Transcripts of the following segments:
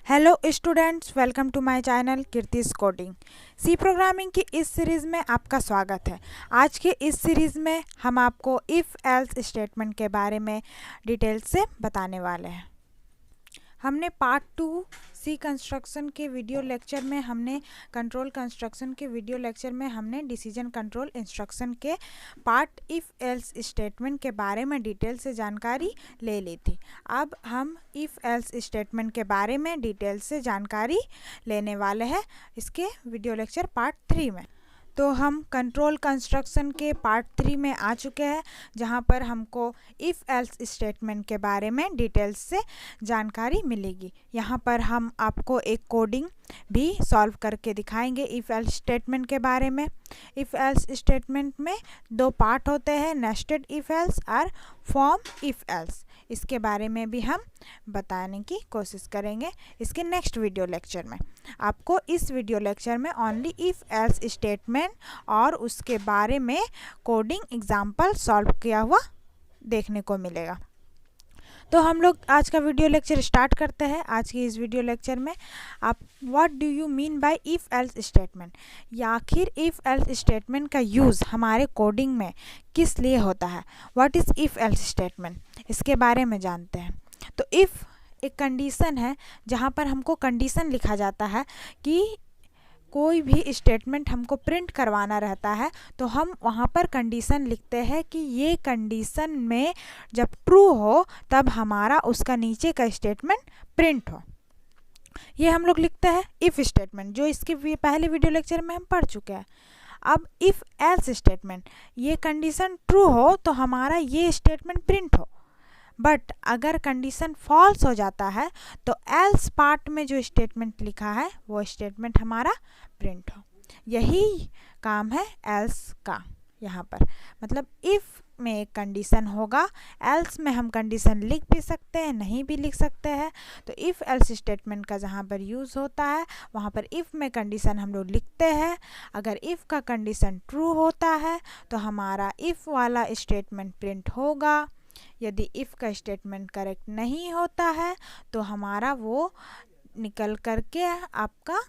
Hello students, welcome to my channel Kirti's coding. C programming की इस series में आपका स्वागत है। आज के इस सीरीज़ में हम आपको इफ़ एल्स स्टेटमेंट के बारे में डिटेल से बताने वाले हैं। हमने पार्ट 2 सी कंस्ट्रक्शन के वीडियो लेक्चर में हमने कंट्रोल कंस्ट्रक्शन के वीडियो लेक्चर में हमने डिसीजन कंट्रोल इंस्ट्रक्शन के पार्ट इफ़ एल्स स्टेटमेंट के बारे में डिटेल से जानकारी ले ली थी। अब हम इफ़ एल्स स्टेटमेंट के बारे में डिटेल से जानकारी लेने वाले हैं इसके वीडियो लेक्चर पार्ट 3 में। तो हम कंट्रोल कंस्ट्रक्शन के पार्ट 3 में आ चुके हैं, जहां पर हमको इफ़ एल्स स्टेटमेंट के बारे में डिटेल्स से जानकारी मिलेगी। यहां पर हम आपको एक कोडिंग भी सॉल्व करके दिखाएंगे इफ़ एल्स स्टेटमेंट के बारे में। इफ़ एल्स स्टेटमेंट में दो पार्ट होते हैं, नेस्टेड इफ़ एल्स और फॉर्म इफ़ एल्स। इसके बारे में भी हम बताने की कोशिश करेंगे इसके नेक्स्ट वीडियो लेक्चर में। आपको इस वीडियो लेक्चर में ओनली इफ़ एल्स स्टेटमेंट और उसके बारे में कोडिंग एग्जाम्पल सॉल्व किया हुआ देखने को मिलेगा। तो हम लोग आज का वीडियो लेक्चर स्टार्ट करते हैं। आज की इस वीडियो लेक्चर में आप what do you mean by if else statement, या आखिर इफ़ एल्स स्टेटमेंट का यूज़ हमारे कोडिंग में किस लिए होता है, what is if else statement, इसके बारे में जानते हैं। तो इफ़ एक कंडीशन है जहाँ पर हमको कंडीशन लिखा जाता है कि कोई भी स्टेटमेंट हमको प्रिंट करवाना रहता है, तो हम वहाँ पर कंडीशन लिखते हैं कि ये कंडीशन में जब ट्रू हो तब हमारा उसका नीचे का स्टेटमेंट प्रिंट हो। ये हम लोग लिखते हैं इफ़ स्टेटमेंट, जो इसके पहले वीडियो लेक्चर में हम पढ़ चुके हैं। अब इफ़ एल्स स्टेटमेंट, ये कंडीशन ट्रू हो तो हमारा ये स्टेटमेंट प्रिंट हो, बट अगर कंडीशन फॉल्स हो जाता है तो एल्स पार्ट में जो स्टेटमेंट लिखा है वो स्टेटमेंट हमारा प्रिंट हो। यही काम है एल्स का। यहाँ पर मतलब इफ़ में एक कंडीशन होगा, एल्स में हम कंडीशन लिख भी सकते हैं, नहीं भी लिख सकते हैं। तो इफ़ एल्स स्टेटमेंट का जहाँ पर यूज़ होता है वहाँ पर इफ़ में कंडीशन हम लोग लिखते हैं। अगर इफ़ का कंडीशन ट्रू होता है तो हमारा इफ़ वाला स्टेटमेंट प्रिंट होगा। यदि इफ़ का स्टेटमेंट करेक्ट नहीं होता है तो हमारा वो निकल करके आपका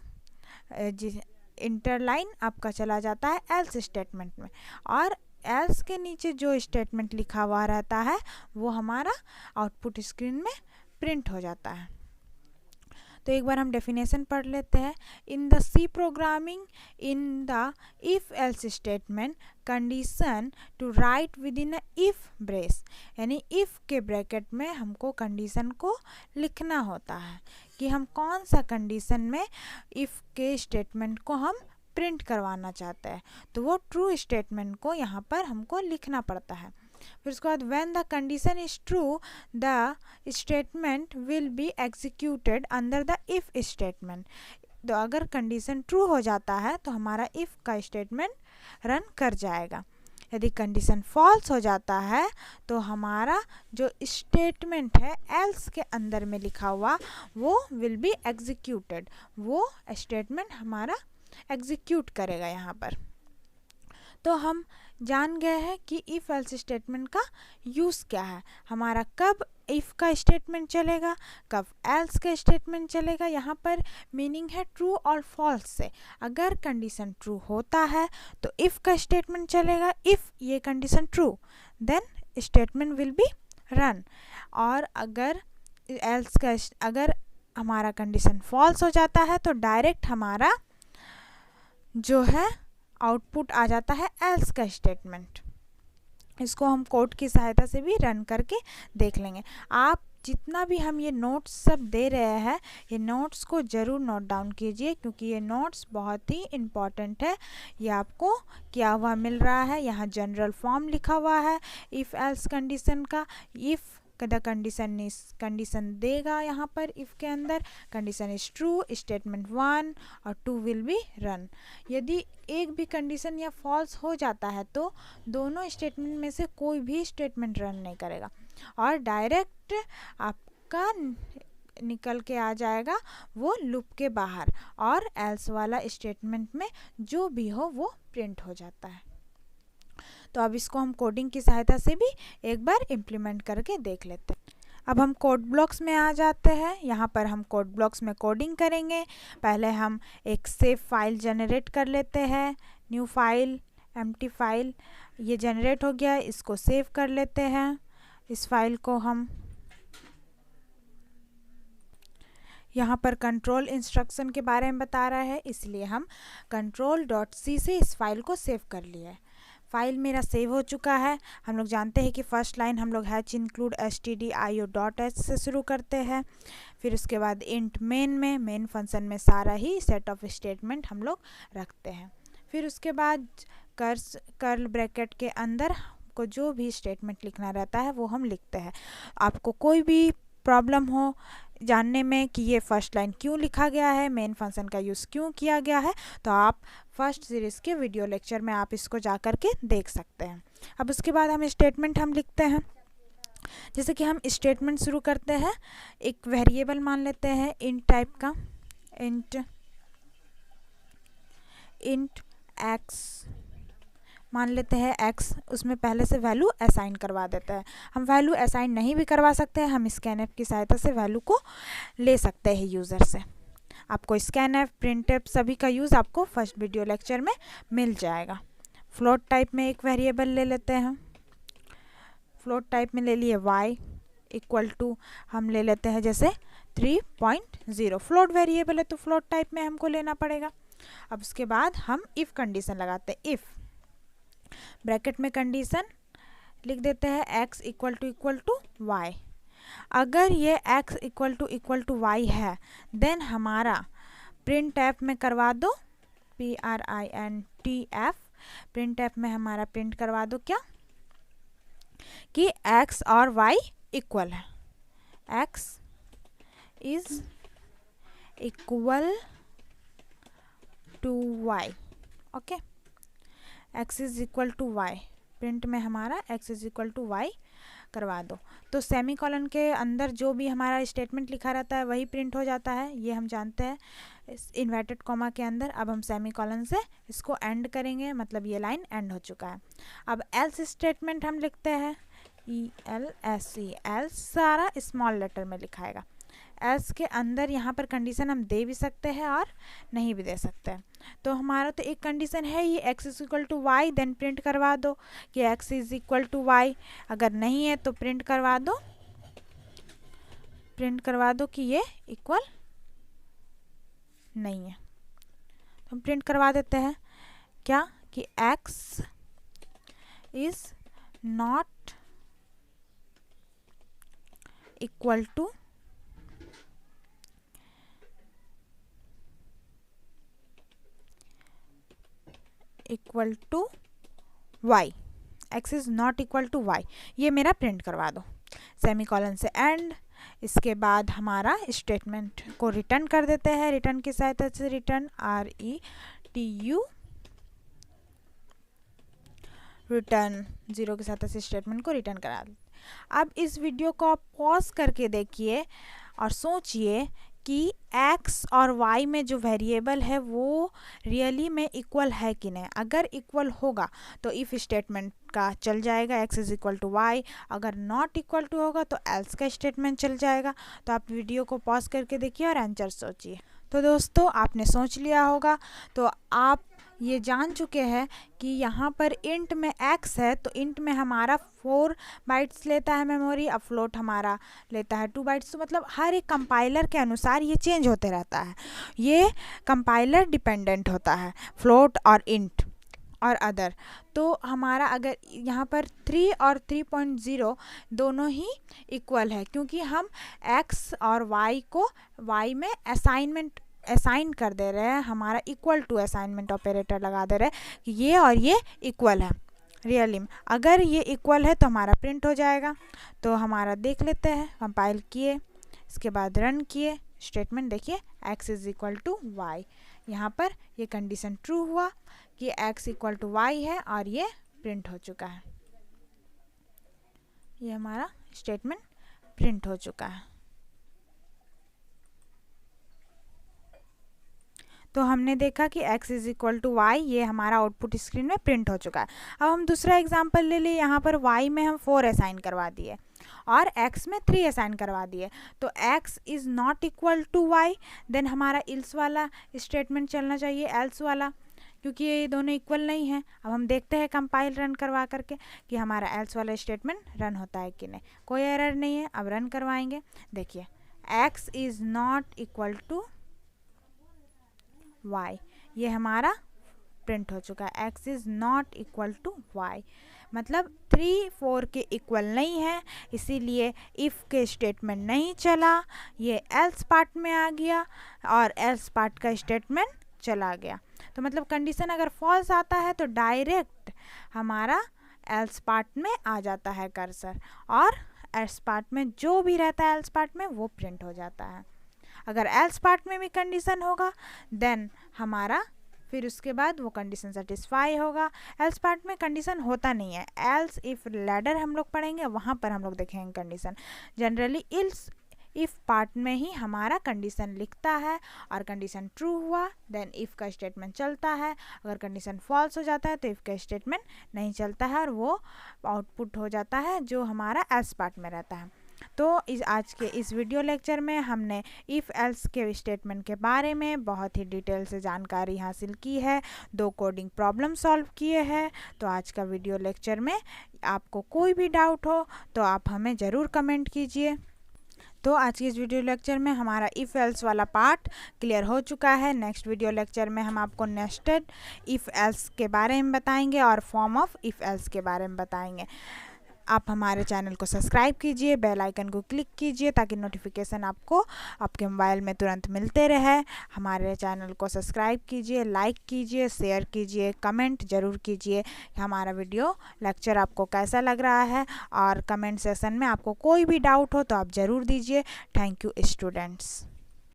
इंटरलाइन आपका चला जाता है एल्स स्टेटमेंट में, और एल्स के नीचे जो स्टेटमेंट लिखा हुआ रहता है वो हमारा आउटपुट स्क्रीन में प्रिंट हो जाता है। तो एक बार हम डेफिनेशन पढ़ लेते हैं। In the C programming, in the if else statement, condition to write within a if brace, यानी इफ़ के ब्रैकेट में हमको कंडीशन को लिखना होता है कि हम कौन सा कंडीशन में इफ़ के स्टेटमेंट को हम प्रिंट करवाना चाहते हैं। तो वो ट्रू स्टेटमेंट को यहाँ पर हमको लिखना पड़ता है। फिर उसके बाद when the condition is true the statement will be executed under the if statement. तो अगर कंडीशन ट्रू हो जाता है तो हमारा इफ़ का स्टेटमेंट रन कर जाएगा। यदि कंडीशन फॉल्स हो जाता है तो हमारा जो स्टेटमेंट है एल्स के अंदर में लिखा हुआ वो विल बी एग्जीक्यूटेड, वो स्टेटमेंट हमारा एग्जीक्यूट करेगा यहाँ पर। तो हम जान गए हैं कि इफ़ एल्स स्टेटमेंट का यूज़ क्या है, हमारा कब इफ़ का स्टेटमेंट चलेगा, कब एल्स का स्टेटमेंट चलेगा। यहाँ पर मीनिंग है ट्रू और फॉल्स से। अगर कंडीशन ट्रू होता है तो इफ़ का स्टेटमेंट चलेगा, इफ़ ये condition true then statement will be run. और अगर एल्स का अगर हमारा कंडीशन फॉल्स हो जाता है तो डायरेक्ट हमारा जो है आउटपुट आ जाता है एल्स का स्टेटमेंट। इसको हम कोड की सहायता से भी रन करके देख लेंगे। आप जितना भी हम ये नोट्स सब दे रहे हैं, ये नोट्स को ज़रूर नोट डाउन कीजिए, क्योंकि ये नोट्स बहुत ही इम्पॉर्टेंट है। ये आपको क्या हुआ मिल रहा है, यहाँ जनरल फॉर्म लिखा हुआ है इफ़ एल्स कंडीशन का। इफ़ द कंडीशन देगा यहाँ पर इफ़ के अंदर, कंडीशन इज ट्रू, स्टेटमेंट 1 और 2 विल बी रन। यदि एक भी कंडीशन या फॉल्स हो जाता है तो दोनों स्टेटमेंट में से कोई भी स्टेटमेंट रन नहीं करेगा और डायरेक्ट आपका निकल के आ जाएगा वो लूप के बाहर, और एल्स वाला स्टेटमेंट में जो भी हो वो प्रिंट हो जाता है। तो अब इसको हम कोडिंग की सहायता से भी एक बार इम्प्लीमेंट करके देख लेते हैं। अब हम कोड ब्लॉक्स में आ जाते हैं। यहाँ पर हम कोड ब्लॉक्स में कोडिंग करेंगे। पहले हम एक सेव फाइल जनरेट कर लेते हैं। न्यू फाइल, एम्प्टी फाइल, ये जनरेट हो गया, इसको सेव कर लेते हैं। इस फाइल को हम यहाँ पर कंट्रोल इंस्ट्रक्शन के बारे में बता रहा है, इसलिए हम control.c से इस फाइल को सेव कर लिया है। फाइल मेरा सेव हो चुका है। हम लोग जानते हैं कि फर्स्ट लाइन हम लोग हैच इंक्लूड stdio.h से शुरू करते हैं। फिर उसके बाद इंट मेन में, मेन फंक्शन में सारा ही सेट ऑफ स्टेटमेंट हम लोग रखते हैं। फिर उसके बाद कर्ल ब्रैकेट के अंदर को जो भी स्टेटमेंट लिखना रहता है वो हम लिखते हैं। आपको कोई भी प्रॉब्लम हो जानने में कि ये फर्स्ट लाइन क्यों लिखा गया है, मेन फंक्शन का यूज़ क्यों किया गया है, तो आप फर्स्ट सीरीज़ के वीडियो लेक्चर में आप इसको जा कर के देख सकते हैं। अब उसके बाद हम स्टेटमेंट हम लिखते हैं। जैसे कि हम स्टेटमेंट शुरू करते हैं, एक वेरिएबल मान लेते हैं इंट टाइप का, इंट एक्स मान लेते हैं x, उसमें पहले से वैल्यू असाइन करवा देते हैं। हम वैल्यू असाइन नहीं भी करवा सकते हैं, हम स्कैनएफ की सहायता से वैल्यू को ले सकते हैं यूज़र से। आपको स्कैनएफ, प्रिंटएफ सभी का यूज़ आपको फर्स्ट वीडियो लेक्चर में मिल जाएगा। फ्लोट टाइप में एक वेरिएबल ले लेते हैं। फ्लोट टाइप में ले लिए y इक्वल टू हम ले लेते हैं जैसे 3.0। फ्लोट वेरिएबल है तो फ्लोट टाइप में हमको लेना पड़ेगा। अब उसके बाद हम इफ़ कंडीशन लगाते हैं। इफ़ ब्रैकेट में कंडीशन लिख देते हैं x इक्वल टू y। अगर ये x इक्वल टू y है देन हमारा प्रिंट एफ में करवा दो, printf, प्रिंट एफ में हमारा प्रिंट करवा दो क्या कि x और y इक्वल है, x is equal to y। Okay, x is equal to y, print में हमारा x is equal to y करवा दो। तो सेमीकोलन के अंदर जो भी हमारा स्टेटमेंट लिखा रहता है वही प्रिंट हो जाता है, ये हम जानते हैं। इस इन्वर्टेड कॉमा के अंदर अब हम सेमीकोलन से इसको एंड करेंगे, मतलब ये लाइन एंड हो चुका है। अब एल्स स्टेटमेंट हम लिखते हैं, ELSE, एल्स सारा स्मॉल लेटर में लिखाएगा। एल्स के अंदर यहाँ पर कंडीशन हम दे भी सकते हैं और नहीं भी दे सकते हैं। तो हमारा तो एक कंडीशन है ये x is equal to Y, then print करवा दो कि x is equal to Y. अगर नहीं है तो प्रिंट करवा दो कि ये इक्वल नहीं है। तो हम प्रिंट करवा देते हैं क्या कि x is not equal to y, x is not equal to y, ये मेरा प्रिंट करवा दो सेमीकोलन से एंड। इसके बाद हमारा स्टेटमेंट को रिटर्न कर देते हैं, रिटर्न की सहायता से रिटर्न RETU, रिटर्न 0 की सहायता से स्टेटमेंट को रिटर्न करा देते। अब इस वीडियो को आप पॉज करके देखिए और सोचिए कि x और y में जो वेरिएबल है वो रियली में इक्वल है कि नहीं। अगर इक्वल होगा तो इफ़ स्टेटमेंट का चल जाएगा x is equal to Y, अगर नॉट इक्वल टू होगा तो एल्स का स्टेटमेंट चल जाएगा। तो आप वीडियो को पॉज करके देखिए और आंसर सोचिए। तो दोस्तों आपने सोच लिया होगा, तो आप ये जान चुके हैं कि यहाँ पर इंट में x है तो इंट में हमारा 4 बाइट्स लेता है मेमोरी, अब फ्लोट हमारा लेता है 2 बाइट्स। तो मतलब हर एक कंपाइलर के अनुसार ये चेंज होते रहता है, ये कंपाइलर डिपेंडेंट होता है, फ्लोट और इंट और अदर। तो हमारा अगर यहाँ पर 3 और 3.0 दोनों ही इक्वल है, क्योंकि हम x और y को y में असाइन कर दे रहे हैं, हमारा इक्वल टू असाइनमेंट ऑपरेटर लगा दे रहे हैं कि ये और ये इक्वल है रियली में। अगर ये इक्वल है तो हमारा प्रिंट हो जाएगा। तो हमारा देख लेते हैं, कंपाइल किए, इसके बाद रन किए, स्टेटमेंट देखिए x is equal to Y. यहाँ पर ये कंडीशन ट्रू हुआ कि x इक्वल टू वाई है और ये प्रिंट हो चुका है, ये हमारा स्टेटमेंट प्रिंट हो चुका है। तो हमने देखा कि x is equal to Y, ये हमारा आउटपुट स्क्रीन में प्रिंट हो चुका है। अब हम दूसरा एग्जांपल ले लिए, यहाँ पर y में हम 4 असाइन करवा दिए और x में 3 असाइन करवा दिए, तो x is not equal to y, then हमारा इल्स वाला स्टेटमेंट चलना चाहिए, एल्स वाला, क्योंकि ये दोनों इक्वल नहीं है। अब हम देखते हैं कंपाइल रन करवा करके कि हमारा एल्स वाला स्टेटमेंट रन होता है कि नहीं। कोई एरर नहीं है। अब रन करवाएंगे, देखिए x is not equal to y, ये हमारा प्रिंट हो चुका है। x is not equal to y, मतलब 3 4 के इक्वल नहीं है, इसीलिए इफ़ के स्टेटमेंट नहीं चला, ये एल्स पार्ट में आ गया और एल्स पार्ट का स्टेटमेंट चला गया। तो मतलब कंडीशन अगर फॉल्स आता है तो डायरेक्ट हमारा एल्स पार्ट में आ जाता है कर्सर, और एल्स पार्ट में जो भी रहता है एल्स पार्ट में वो प्रिंट हो जाता है। अगर एल्स पार्ट में भी कंडीशन होगा देन हमारा फिर उसके बाद वो कंडीशन सेटिस्फाई होगा। एल्स पार्ट में कंडीशन होता नहीं है, एल्स इफ़ लैडर हम लोग पढ़ेंगे वहाँ पर हम लोग देखेंगे कंडीशन। जनरली इफ़ पार्ट में ही हमारा कंडीशन लिखता है, और कंडीशन ट्रू हुआ देन इफ़ का स्टेटमेंट चलता है, अगर कंडीशन फॉल्स हो जाता है तो इफ़ का स्टेटमेंट नहीं चलता है और वो आउटपुट हो जाता है जो हमारा एल्स पार्ट में रहता है। तो आज के इस वीडियो लेक्चर में हमने इफ़ एल्स के स्टेटमेंट के बारे में बहुत ही डिटेल से जानकारी हासिल की है, 2 कोडिंग प्रॉब्लम सॉल्व किए हैं। तो आज का वीडियो लेक्चर में आपको कोई भी डाउट हो तो आप हमें ज़रूर कमेंट कीजिए। तो आज की इस वीडियो लेक्चर में हमारा इफ़ एल्स वाला पार्ट क्लियर हो चुका है। नेक्स्ट वीडियो लेक्चर में हम आपको नेस्टेड इफ़ एल्स के बारे में बताएंगे और फॉर्म ऑफ इफ़ एल्स के बारे में बताएंगे। आप हमारे चैनल को सब्सक्राइब कीजिए, बेल आइकन को क्लिक कीजिए ताकि नोटिफिकेशन आपको आपके मोबाइल में तुरंत मिलते रहे। हमारे चैनल को सब्सक्राइब कीजिए, लाइक कीजिए, शेयर कीजिए, कमेंट ज़रूर कीजिए कि हमारा वीडियो लेक्चर आपको कैसा लग रहा है, और कमेंट सेक्शन में आपको कोई भी डाउट हो तो आप ज़रूर दीजिए। Thank you students.